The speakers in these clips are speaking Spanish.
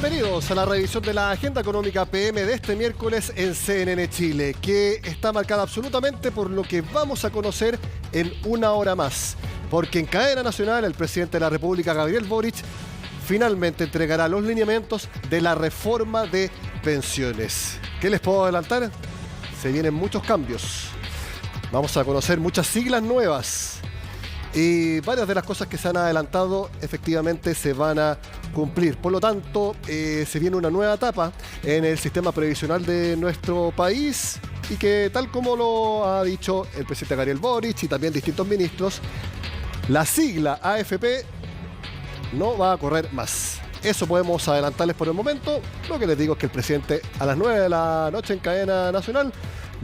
Bienvenidos a la revisión de la agenda económica PM de este miércoles en CNN Chile, que está marcada absolutamente por lo que vamos a conocer en una hora más. Porque en cadena nacional el presidente de la República, Gabriel Boric, finalmente entregará los lineamientos de la reforma de pensiones. ¿Qué les puedo adelantar? Se vienen muchos cambios. Vamos a conocer muchas siglas nuevas. Y varias de las cosas que se han adelantado efectivamente se van a cumplir. Por lo tanto, se viene una nueva etapa en el sistema previsional de nuestro país y que, tal como lo ha dicho el presidente Gabriel Boric y también distintos ministros, la sigla AFP no va a correr más. Eso podemos adelantarles por el momento. Lo que les digo es que el presidente a las 9 de la noche en cadena nacional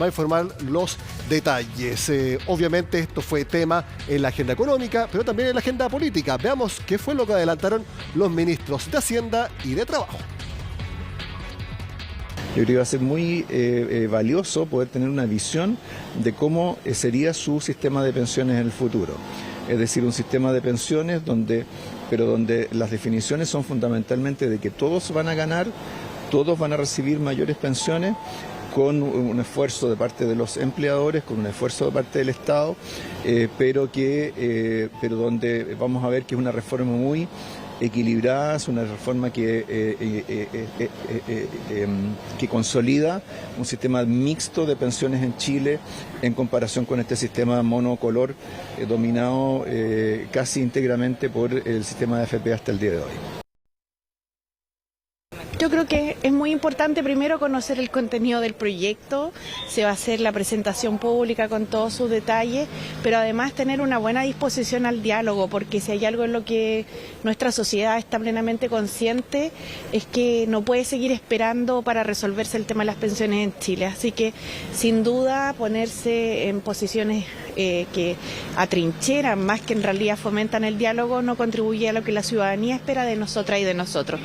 va a informar los detalles. Obviamente esto fue tema en la agenda económica, pero también en la agenda política. Veamos qué fue lo que adelantaron los ministros de Hacienda y de Trabajo. Yo creo que va a ser muy valioso poder tener una visión de cómo sería su sistema de pensiones en el futuro. Es decir, un sistema de pensiones donde las definiciones son fundamentalmente de que todos van a ganar, todos van a recibir mayores pensiones, con un esfuerzo de parte de los empleadores, con un esfuerzo de parte del Estado, pero donde vamos a ver que es una reforma muy equilibrada, es una reforma que consolida un sistema mixto de pensiones en Chile en comparación con este sistema monocolor dominado casi íntegramente por el sistema de AFP hasta el día de hoy. Yo creo que es muy importante primero conocer el contenido del proyecto, se va a hacer la presentación pública con todos sus detalles, pero además tener una buena disposición al diálogo, porque si hay algo en lo que nuestra sociedad está plenamente consciente es que no puede seguir esperando para resolverse el tema de las pensiones en Chile. Así que sin duda ponerse en posiciones que atrincheran más que en realidad fomentan el diálogo no contribuye a lo que la ciudadanía espera de nosotras y de nosotros.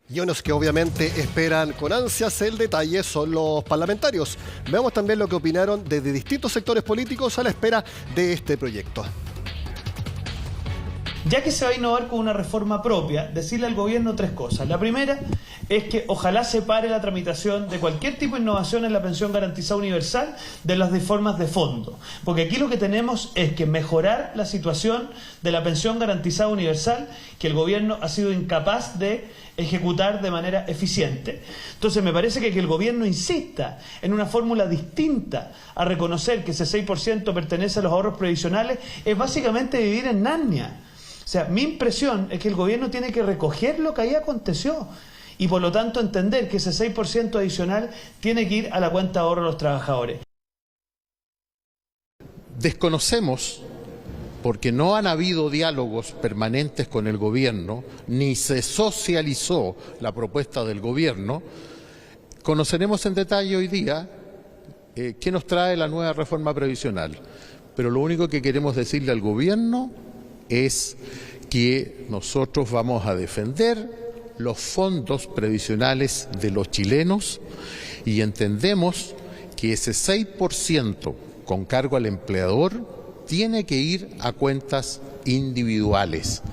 Y unos que obviamente esperan con ansias el detalle son los parlamentarios. Veamos también lo que opinaron desde distintos sectores políticos a la espera de este proyecto. Ya que se va a innovar con una reforma propia, decirle al gobierno tres cosas. La primera es que ojalá se pare la tramitación de cualquier tipo de innovación en la pensión garantizada universal de las reformas de fondo. Porque aquí lo que tenemos es que mejorar la situación de la pensión garantizada universal que el gobierno ha sido incapaz de ejecutar de manera eficiente. Entonces me parece que el gobierno insista en una fórmula distinta a reconocer que ese 6% pertenece a los ahorros previsionales es básicamente vivir en Narnia. O sea, mi impresión es que el gobierno tiene que recoger lo que ahí aconteció y por lo tanto entender que ese 6% adicional tiene que ir a la cuenta de ahorro de los trabajadores. Desconocemos, porque no han habido diálogos permanentes con el gobierno, ni se socializó la propuesta del gobierno, conoceremos en detalle hoy día qué nos trae la nueva reforma previsional. Pero lo único que queremos decirle al gobierno es que nosotros vamos a defender los fondos previsionales de los chilenos y entendemos que ese 6% con cargo al empleador tiene que ir a cuentas individuales.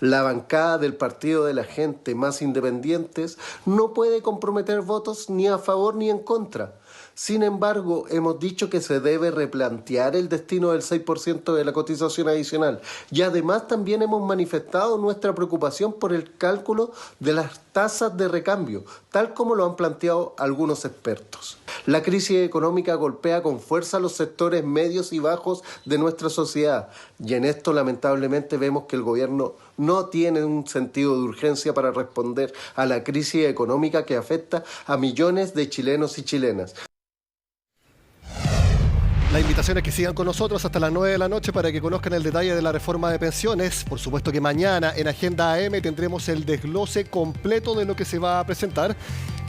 La bancada del Partido de la Gente Más Independientes no puede comprometer votos ni a favor ni en contra. Sin embargo, hemos dicho que se debe replantear el destino del 6% de la cotización adicional y además también hemos manifestado nuestra preocupación por el cálculo de las tasas de recambio, tal como lo han planteado algunos expertos. La crisis económica golpea con fuerza a los sectores medios y bajos de nuestra sociedad y en esto lamentablemente vemos que el gobierno no tiene un sentido de urgencia para responder a la crisis económica que afecta a millones de chilenos y chilenas. La invitación es que sigan con nosotros hasta las 9 de la noche para que conozcan el detalle de la reforma de pensiones. Por supuesto que mañana en Agenda AM tendremos el desglose completo de lo que se va a presentar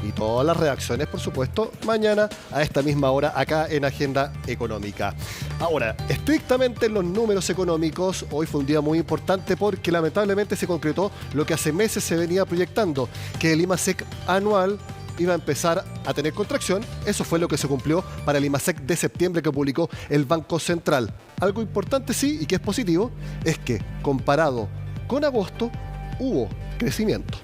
y todas las reacciones, por supuesto, mañana a esta misma hora acá en Agenda Económica. Ahora, estrictamente en los números económicos, hoy fue un día muy importante porque lamentablemente se concretó lo que hace meses se venía proyectando, que el IMASEC anual iba a empezar a tener contracción. Eso fue lo que se cumplió para el IMASEC de septiembre que publicó el Banco Central. Algo importante sí y que es positivo es que comparado con agosto hubo crecimiento.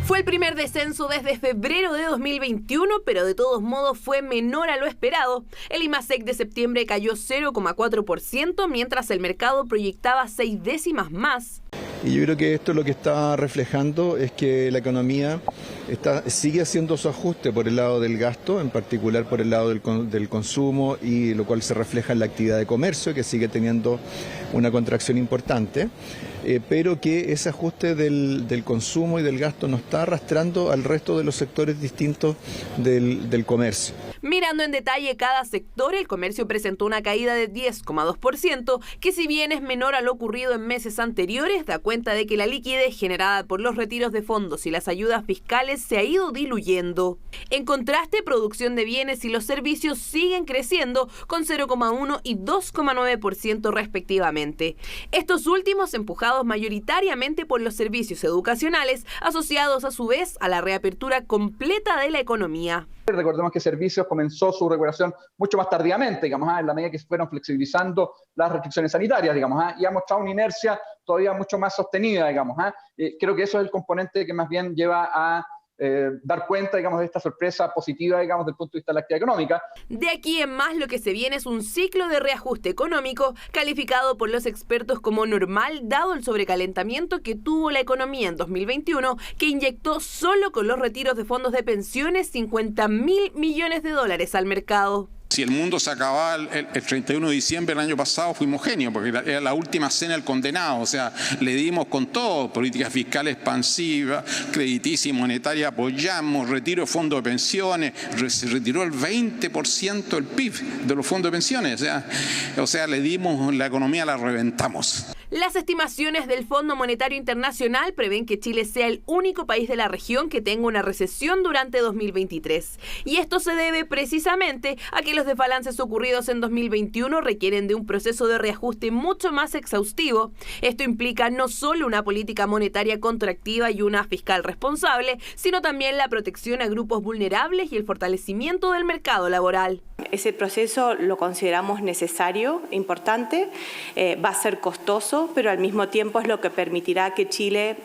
Fue el primer descenso desde febrero de 2021, pero de todos modos fue menor a lo esperado. El IMASEC de septiembre cayó 0,4%, mientras el mercado proyectaba 6 décimas más. Y yo creo que esto lo que está reflejando es que la economía sigue haciendo su ajuste por el lado del gasto, en particular por el lado del consumo, y lo cual se refleja en la actividad de comercio, que sigue teniendo una contracción importante, pero que ese ajuste del consumo y del gasto no está arrastrando al resto de los sectores distintos del comercio. Mirando en detalle cada sector, el comercio presentó una caída de 10,2%, que si bien es menor a lo ocurrido en meses anteriores, da cuenta de que la liquidez generada por los retiros de fondos y las ayudas fiscales se ha ido diluyendo. En contraste, producción de bienes y los servicios siguen creciendo con 0,1 y 2,9% respectivamente. Estos últimos empujados mayoritariamente por los servicios educacionales, asociados a su vez a la reapertura completa de la economía. Recordemos que servicios comenzó su recuperación mucho más tardíamente, digamos, en la medida que se fueron flexibilizando las restricciones sanitarias, digamos, y ha mostrado una inercia todavía mucho más sostenida, digamos. Creo que eso es el componente que más bien lleva a dar cuenta, digamos, de esta sorpresa positiva, digamos, desde el punto de vista de la actividad económica. De aquí en más, lo que se viene es un ciclo de reajuste económico calificado por los expertos como normal, dado el sobrecalentamiento que tuvo la economía en 2021, que inyectó solo con los retiros de fondos de pensiones 50.000 millones de dólares al mercado. Si el mundo se acababa el 31 de diciembre del año pasado, fuimos genios, porque era la última cena del condenado. O sea, le dimos con todo: política fiscal expansiva, crediticia y monetaria apoyamos, retiro de fondos de pensiones, se retiró el 20% del PIB de los fondos de pensiones. O sea, le dimos, la economía la reventamos. Las estimaciones del Fondo Monetario Internacional prevén que Chile sea el único país de la región que tenga una recesión durante 2023. Y esto se debe precisamente a que los desbalances ocurridos en 2021 requieren de un proceso de reajuste mucho más exhaustivo. Esto implica no solo una política monetaria contractiva y una fiscal responsable, sino también la protección a grupos vulnerables y el fortalecimiento del mercado laboral. Ese proceso lo consideramos necesario, importante, va a ser costoso, pero al mismo tiempo es lo que permitirá que Chile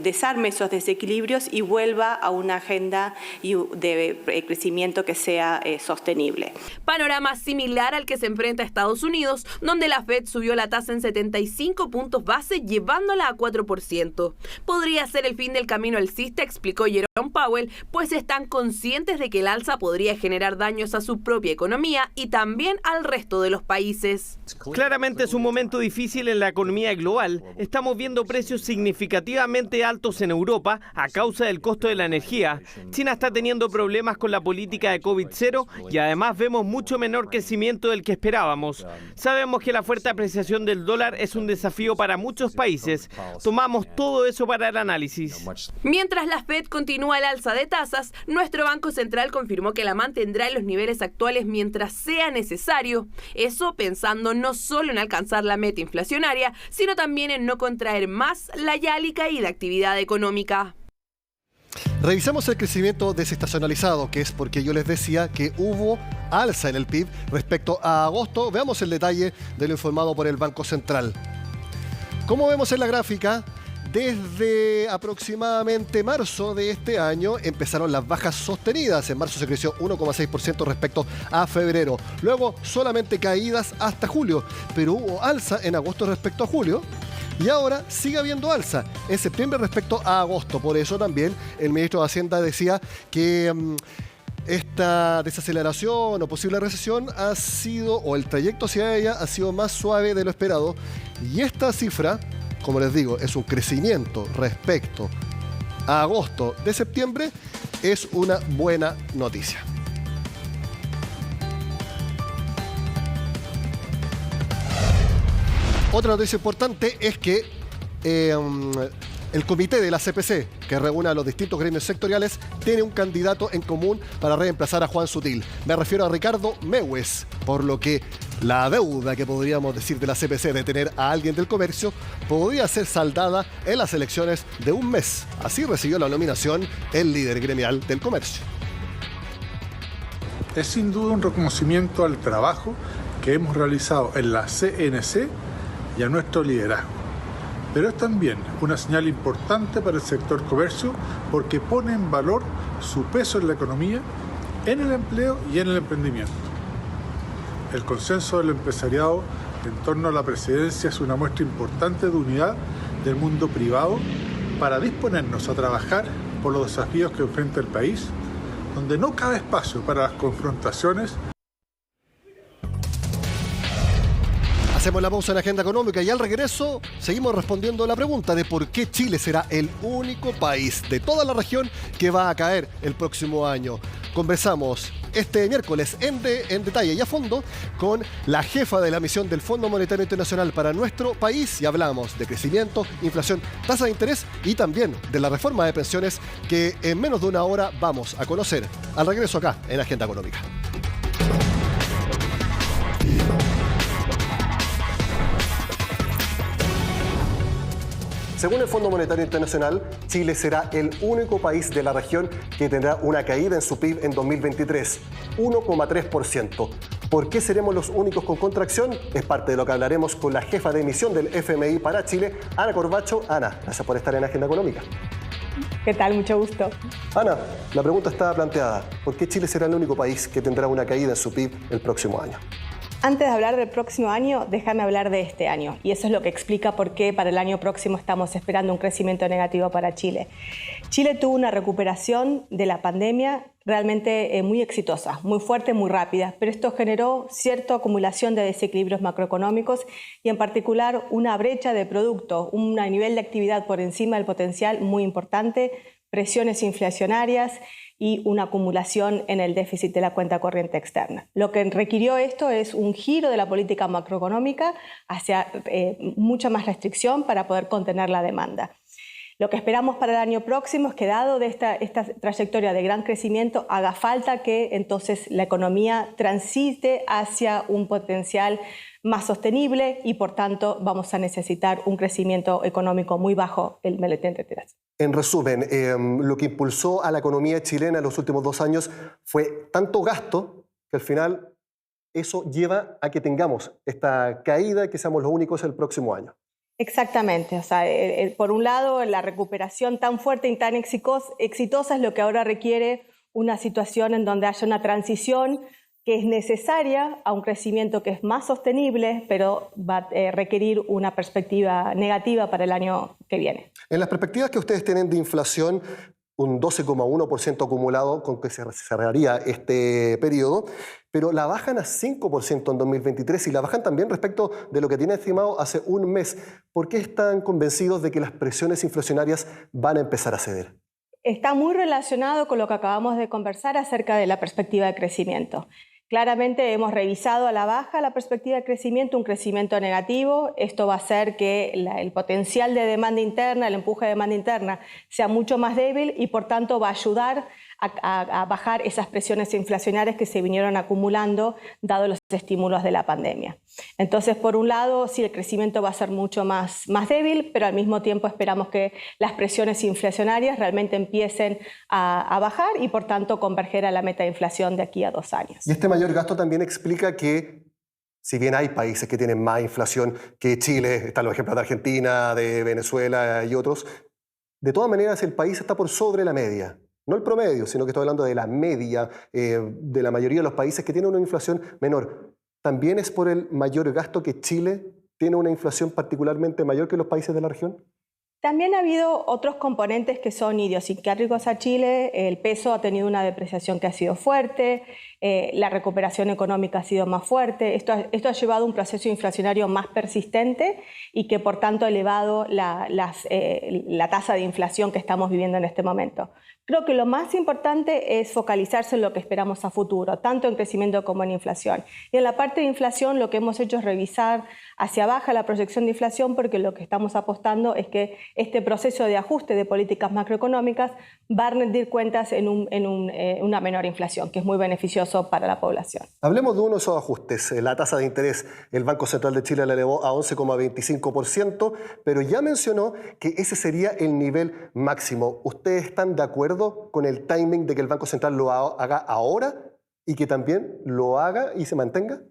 desarme esos desequilibrios y vuelva a una agenda de crecimiento que sea sostenible. Panorama similar al que se enfrenta a Estados Unidos, donde la Fed subió la tasa en 75 puntos base, llevándola a 4%. Podría ser el fin del camino alcista, explicó Jerome Powell, pues están conscientes de que el alza podría generar daños a su propia economía y también al resto de los países. Claramente es un momento difícil en la economía global. Estamos viendo precios significativamente altos en Europa a causa del costo de la energía. China está teniendo problemas con la política de COVID-0 y además vemos mucho menor crecimiento del que esperábamos. Sabemos que la fuerte apreciación del dólar es un desafío para muchos países. Tomamos todo eso para el análisis. Mientras la Fed continúa el alza de tasas, nuestro Banco Central confirmó que la mantendrá en los niveles actuales mientras sea necesario. Eso pensando no solo en alcanzar la meta inflacionaria, sino también en no contraer más la ya alicaída actividad económica. Revisamos el crecimiento desestacionalizado, que es porque yo les decía que hubo alza en el PIB respecto a agosto. Veamos el detalle de lo informado por el Banco Central. Como vemos en la gráfica, desde aproximadamente marzo de este año empezaron las bajas sostenidas. En marzo se creció 1,6% respecto a febrero. Luego solamente caídas hasta julio, pero hubo alza en agosto respecto a julio. Y ahora sigue habiendo alza en septiembre respecto a agosto. Por eso también el ministro de Hacienda decía que esta desaceleración o posible recesión ha sido, o el trayecto hacia ella ha sido más suave de lo esperado. Y esta cifra, como les digo, es un crecimiento respecto a agosto de septiembre, es una buena noticia. Otra noticia importante es que el comité de la CPC, que reúne a los distintos gremios sectoriales, tiene un candidato en común para reemplazar a Juan Sutil. Me refiero a Ricardo Meues, por lo que la deuda que podríamos decir de la CPC de tener a alguien del comercio podría ser saldada en las elecciones de un mes. Así recibió la nominación el líder gremial del comercio. Es sin duda un reconocimiento al trabajo que hemos realizado en la CNC y a nuestro liderazgo. pero es también una señal importante para el sector comercio porque pone en valor su peso en la economía, en el empleo y en el emprendimiento. El consenso del empresariado en torno a la presidencia es una muestra importante de unidad del mundo privado para disponernos a trabajar por los desafíos que enfrenta el país, donde no cabe espacio para las confrontaciones. Hacemos la pausa en Agenda Económica y al regreso seguimos respondiendo la pregunta de por qué Chile será el único país de toda la región que va a caer el próximo año. Conversamos este miércoles en detalle y a fondo con la jefa de la misión del Fondo Monetario Internacional para nuestro país y hablamos de crecimiento, inflación, tasa de interés y también de la reforma de pensiones que en menos de una hora vamos a conocer. Al regreso acá en Agenda Económica. Según el Fondo Monetario Internacional, Chile será el único país de la región que tendrá una caída en su PIB en 2023, 1,3%. ¿Por qué seremos los únicos con contracción? Es parte de lo que hablaremos con la jefa de misión del FMI para Chile, Ana Corbacho. Ana, gracias por estar en Agenda Económica. ¿Qué tal? Mucho gusto. Ana, la pregunta está planteada. ¿Por qué Chile será el único país que tendrá una caída en su PIB el próximo año? Antes de hablar del próximo año, déjame hablar de este año. Y eso es lo que explica por qué para el año próximo estamos esperando un crecimiento negativo para Chile. Chile tuvo una recuperación de la pandemia realmente muy exitosa, muy fuerte, muy rápida, pero esto generó cierta acumulación de desequilibrios macroeconómicos y en particular una brecha de producto, un nivel de actividad por encima del potencial muy importante, presiones inflacionarias y una acumulación en el déficit de la cuenta corriente externa. Lo que requirió esto es un giro de la política macroeconómica hacia mucha más restricción para poder contener la demanda. Lo que esperamos para el año próximo es que dado de esta trayectoria de gran crecimiento haga falta que entonces la economía transite hacia un potencial más sostenible y por tanto vamos a necesitar un crecimiento económico muy bajo el meletente. En resumen, lo que impulsó a la economía chilena en los últimos 2 años fue tanto gasto que al final eso lleva a que tengamos esta caída y que seamos los únicos el próximo año. Exactamente, o sea, por un lado la recuperación tan fuerte y tan exitosa es lo que ahora requiere una situación en donde haya una transición que es necesaria a un crecimiento que es más sostenible, pero va a requerir una perspectiva negativa para el año que viene. En las perspectivas que ustedes tienen de inflación, un 12,1% acumulado con que se cerraría este periodo, pero la bajan a 5% en 2023 y la bajan también respecto de lo que tiene estimado hace un mes. ¿Por qué están convencidos de que las presiones inflacionarias van a empezar a ceder? Está muy relacionado con lo que acabamos de conversar acerca de la perspectiva de crecimiento. Claramente hemos revisado a la baja la perspectiva de crecimiento, un crecimiento negativo. Esto va a hacer que el potencial de demanda interna, el empuje de demanda interna sea mucho más débil y por tanto va a ayudar a bajar esas presiones inflacionarias que se vinieron acumulando dado los estímulos de la pandemia. Entonces, por un lado, sí, el crecimiento va a ser mucho más débil, pero al mismo tiempo esperamos que las presiones inflacionarias realmente empiecen a bajar y por tanto converger a la meta de inflación de aquí a 2 años. Y este mayor gasto también explica que, si bien hay países que tienen más inflación que Chile, están los ejemplos de Argentina, de Venezuela y otros, de todas maneras el país está por sobre la media. No el promedio, sino que estoy hablando de la media de la mayoría de los países que tienen una inflación menor. ¿También es por el mayor gasto que Chile tiene una inflación particularmente mayor que los países de la región? También ha habido otros componentes que son idiosincráticos a Chile. El peso ha tenido una depreciación que ha sido fuerte, la recuperación económica ha sido más fuerte. Esto ha llevado a un proceso inflacionario más persistente y que por tanto ha elevado la tasa de inflación que estamos viviendo en este momento. Creo que lo más importante es focalizarse en lo que esperamos a futuro, tanto en crecimiento como en inflación. Y en la parte de inflación lo que hemos hecho es revisar hacia baja la proyección de inflación porque lo que estamos apostando es que este proceso de ajuste de políticas macroeconómicas va a rendir cuentas en una menor inflación, que es muy beneficioso para la población. Hablemos de uno de esos ajustes. La tasa de interés, el Banco Central de Chile la elevó a 11,25%, pero ya mencionó que ese sería el nivel máximo. ¿Ustedes están de acuerdo con el timing de que el Banco Central lo haga ahora y que también lo haga y se mantenga?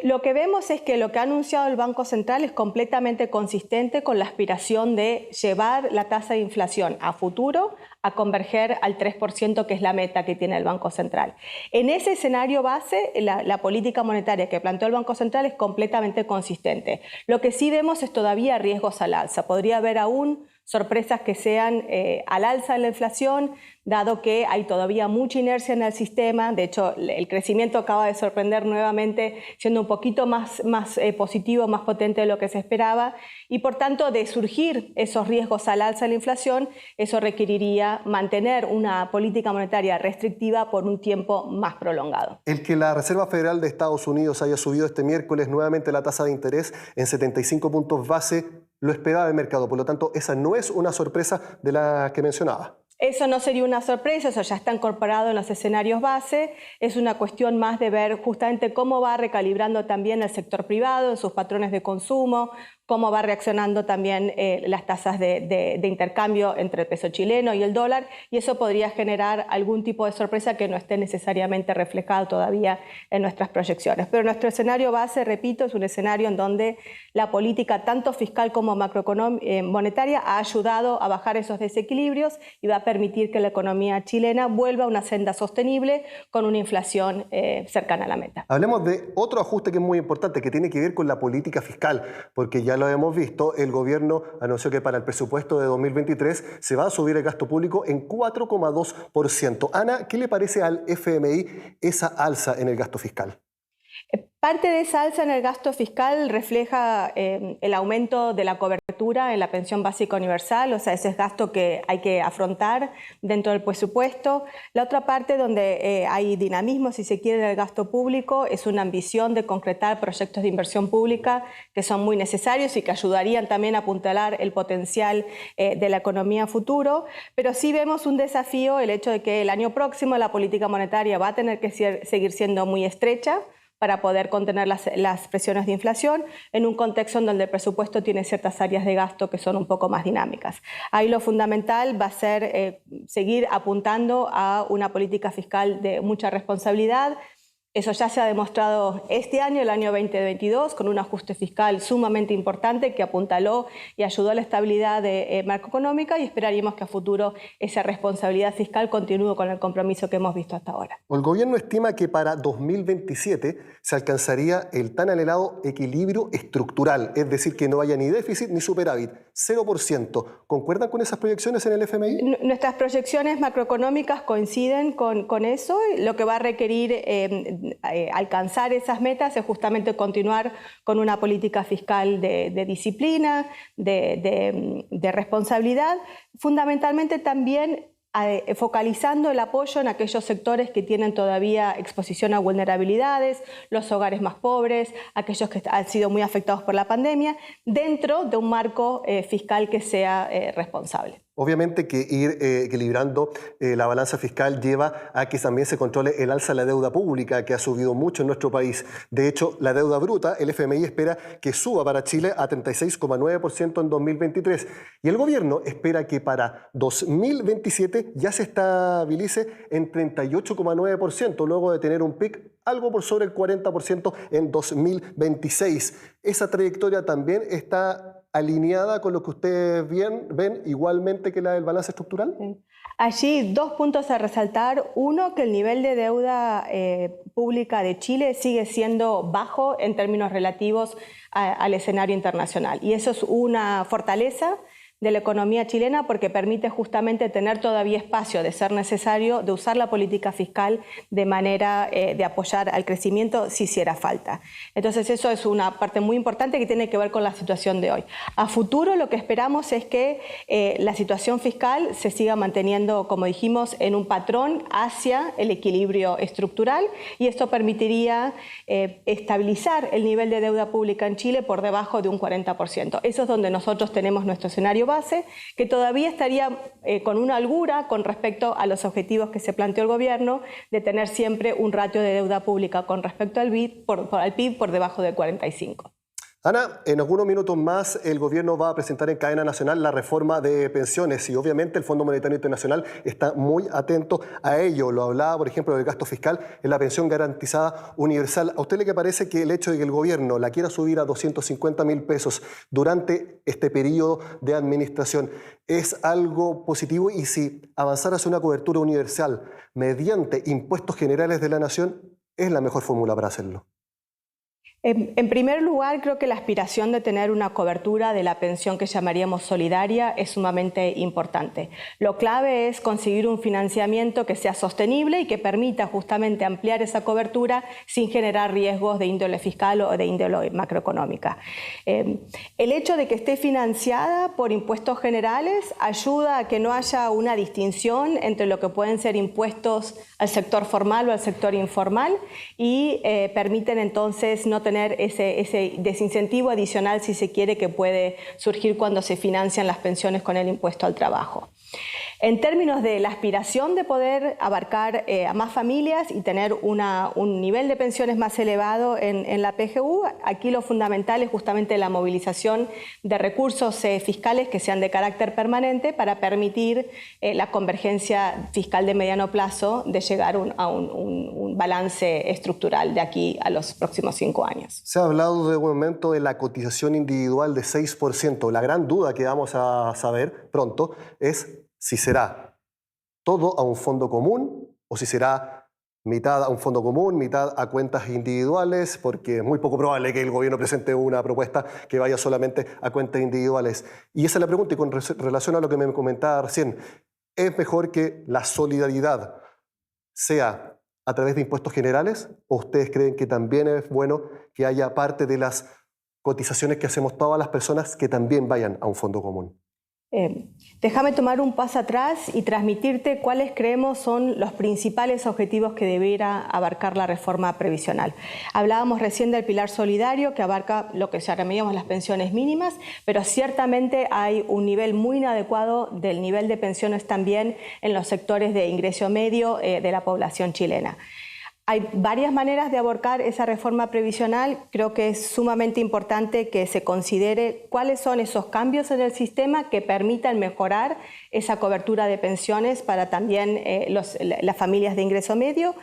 Lo que vemos es que lo que ha anunciado el Banco Central es completamente consistente con la aspiración de llevar la tasa de inflación a futuro a converger al 3%, que es la meta que tiene el Banco Central. En ese escenario base, la política monetaria que planteó el Banco Central es completamente consistente. Lo que sí vemos es todavía riesgos al alza. Podría haber aún sorpresas que sean al alza de la inflación, dado que hay todavía mucha inercia en el sistema. De hecho, el crecimiento acaba de sorprender nuevamente, siendo un poquito más positivo, más potente de lo que se esperaba. Y por tanto, de surgir esos riesgos al alza de la inflación, eso requeriría mantener una política monetaria restrictiva por un tiempo más prolongado. El que la Reserva Federal de Estados Unidos haya subido este miércoles nuevamente la tasa de interés en 75 puntos base, lo esperaba el mercado. Por lo tanto, esa no es una sorpresa de la que mencionaba. Eso no sería una sorpresa, eso ya está incorporado en los escenarios base. Es una cuestión más de ver justamente cómo va recalibrando también el sector privado en sus patrones de consumo, cómo va reaccionando también las tasas de intercambio entre el peso chileno y el dólar, y eso podría generar algún tipo de sorpresa que no esté necesariamente reflejado todavía en nuestras proyecciones. Pero nuestro escenario base, repito, es un escenario en donde la política tanto fiscal como monetaria ha ayudado a bajar esos desequilibrios y va a permitir que la economía chilena vuelva a una senda sostenible con una inflación cercana a la meta. Hablemos de otro ajuste que es muy importante, que tiene que ver con la política fiscal, porque ya lo hemos visto, el gobierno anunció que para el presupuesto de 2023 se va a subir el gasto público en 4,2%. Ana, ¿qué le parece al FMI esa alza en el gasto fiscal? Parte de esa alza en el gasto fiscal refleja el aumento de la cobertura en la pensión básica universal, o sea, ese es gasto que hay que afrontar dentro del presupuesto. La otra parte donde hay dinamismo, si se quiere, del gasto público es una ambición de concretar proyectos de inversión pública que son muy necesarios y que ayudarían también a apuntalar el potencial de la economía futuro, pero sí vemos un desafío, el hecho de que el año próximo la política monetaria va a tener que seguir siendo muy estrecha para poder contener las presiones de inflación en un contexto en donde el presupuesto tiene ciertas áreas de gasto que son un poco más dinámicas. Ahí lo fundamental va a ser seguir apuntando a una política fiscal de mucha responsabilidad. Eso ya se ha demostrado este año, el año 2022, con un ajuste fiscal sumamente importante que apuntaló y ayudó a la estabilidad macroeconómica, y esperaríamos que a futuro esa responsabilidad fiscal continúe con el compromiso que hemos visto hasta ahora. El gobierno estima que para 2027 se alcanzaría el tan anhelado equilibrio estructural, es decir, que no haya ni déficit ni superávit, 0%. ¿Concuerdan con esas proyecciones en el FMI? Nuestras proyecciones macroeconómicas coinciden con eso. Lo que va a requerir alcanzar esas metas es justamente continuar con una política fiscal de disciplina, de responsabilidad, fundamentalmente también focalizando el apoyo en aquellos sectores que tienen todavía exposición a vulnerabilidades, los hogares más pobres, aquellos que han sido muy afectados por la pandemia, dentro de un marco fiscal que sea responsable. Obviamente que ir equilibrando la balanza fiscal lleva a que también se controle el alza de la deuda pública, que ha subido mucho en nuestro país. De hecho, la deuda bruta, el FMI espera que suba para Chile a 36,9% en 2023. Y el gobierno espera que para 2027 ya se estabilice en 38,9%, luego de tener un pic algo por sobre el 40% en 2026. Esa trayectoria también está alineada con lo que ustedes ven igualmente que la del balance estructural. Allí 2 puntos a resaltar. Uno, que el nivel de deuda pública de Chile sigue siendo bajo en términos relativos al escenario internacional. Y eso es una fortaleza de la economía chilena porque permite justamente tener todavía espacio, de ser necesario, de usar la política fiscal de manera de apoyar al crecimiento si hiciera falta. Entonces eso es una parte muy importante que tiene que ver con la situación de hoy. A futuro lo que esperamos es que la situación fiscal se siga manteniendo, como dijimos, en un patrón hacia el equilibrio estructural, y esto permitiría estabilizar el nivel de deuda pública en Chile por debajo de un 40%. Eso es donde nosotros tenemos nuestro escenario base, que todavía estaría con una holgura con respecto a los objetivos que se planteó el gobierno de tener siempre un ratio de deuda pública con respecto al PIB por debajo del 45%. Ana, en algunos minutos más el gobierno va a presentar en cadena nacional la reforma de pensiones y obviamente el Fondo Monetario Internacional está muy atento a ello. Lo hablaba, por ejemplo, del gasto fiscal en la pensión garantizada universal. ¿A usted le parece que el hecho de que el gobierno la quiera subir a 250.000 pesos durante este periodo de administración es algo positivo? Y si avanzar hacia una cobertura universal mediante impuestos generales de la nación es la mejor fórmula para hacerlo. En primer lugar, creo que la aspiración de tener una cobertura de la pensión que llamaríamos solidaria es sumamente importante. Lo clave es conseguir un financiamiento que sea sostenible y que permita justamente ampliar esa cobertura sin generar riesgos de índole fiscal o de índole macroeconómica. El hecho de que esté financiada por impuestos generales ayuda a que no haya una distinción entre lo que pueden ser impuestos al sector formal o al sector informal y permiten entonces no tener ese desincentivo adicional, si se quiere, que puede surgir cuando se financian las pensiones con el impuesto al trabajo. En términos de la aspiración de poder abarcar a más familias y tener un nivel de pensiones más elevado en la PGU, aquí lo fundamental es justamente la movilización de recursos fiscales que sean de carácter permanente para permitir la convergencia fiscal de mediano plazo de llegar a un balance estructural de aquí a los próximos 5 años. Se ha hablado de un aumento de la cotización individual de 6%. La gran duda que vamos a saber pronto es si será todo a un fondo común o si será mitad a un fondo común, mitad a cuentas individuales, porque es muy poco probable que el gobierno presente una propuesta que vaya solamente a cuentas individuales. Y esa es la pregunta, y con relación a lo que me comentaba recién, ¿es mejor que la solidaridad sea a través de impuestos generales o ustedes creen que también es bueno que haya parte de las cotizaciones que hacemos todas las personas que también vayan a un fondo común? Déjame tomar un paso atrás y transmitirte cuáles creemos son los principales objetivos que debiera abarcar la reforma previsional. Hablábamos recién del pilar solidario, que abarca lo que llamaríamos las pensiones mínimas, pero ciertamente hay un nivel muy inadecuado del nivel de pensiones también en los sectores de ingreso medio de la población chilena. Hay varias maneras de abordar esa reforma previsional. Creo que es sumamente importante que se considere cuáles son esos cambios en el sistema que permitan mejorar esa cobertura de pensiones para también las familias de ingreso medio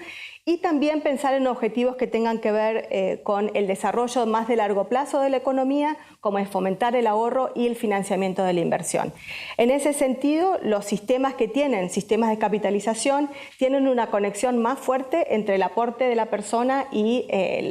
y también pensar en objetivos que tengan que ver con el desarrollo más de largo plazo de la economía, como es fomentar el ahorro y el financiamiento de la inversión. En ese sentido, los sistemas que tienen, sistemas de capitalización, tienen una conexión más fuerte entre el aporte de la persona y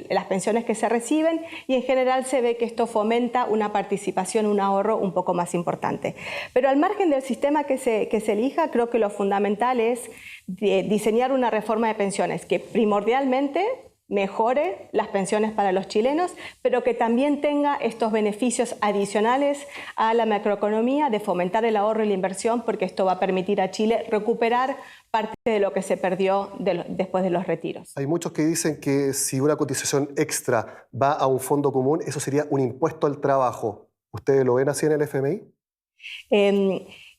las pensiones que se reciben, y en general se ve que esto fomenta una participación, un ahorro un poco más importante. Pero al margen del sistema que se elija, creo que lo fundamental es diseñar una reforma de pensiones que primordialmente mejore las pensiones para los chilenos, pero que también tenga estos beneficios adicionales a la macroeconomía de fomentar el ahorro y la inversión, porque esto va a permitir a Chile recuperar parte de lo que se perdió después de los retiros. Hay muchos que dicen que si una cotización extra va a un fondo común, eso sería un impuesto al trabajo. ¿Ustedes lo ven así en el FMI?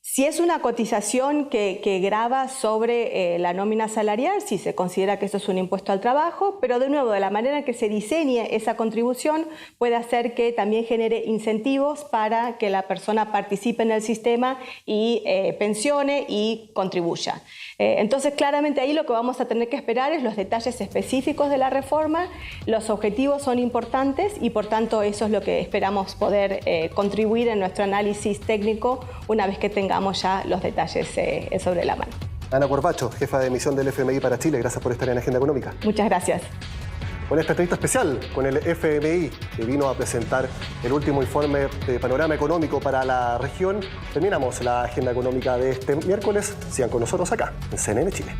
Si es una cotización que grava sobre la nómina salarial, sí se considera que eso es un impuesto al trabajo, pero de nuevo, de la manera en que se diseñe esa contribución puede hacer que también genere incentivos para que la persona participe en el sistema y pensione y contribuya. Entonces, claramente ahí lo que vamos a tener que esperar es los detalles específicos de la reforma. Los objetivos son importantes y, por tanto, eso es lo que esperamos poder contribuir en nuestro análisis técnico una vez que tengamos ya los detalles sobre la mano. Ana Corbacho, jefa de misión del FMI para Chile, gracias por estar en Agenda Económica. Muchas gracias. Con esta entrevista especial con el FMI, que vino a presentar el último informe de panorama económico para la región, terminamos la Agenda Económica de este miércoles. Sigan con nosotros acá, en CNN Chile.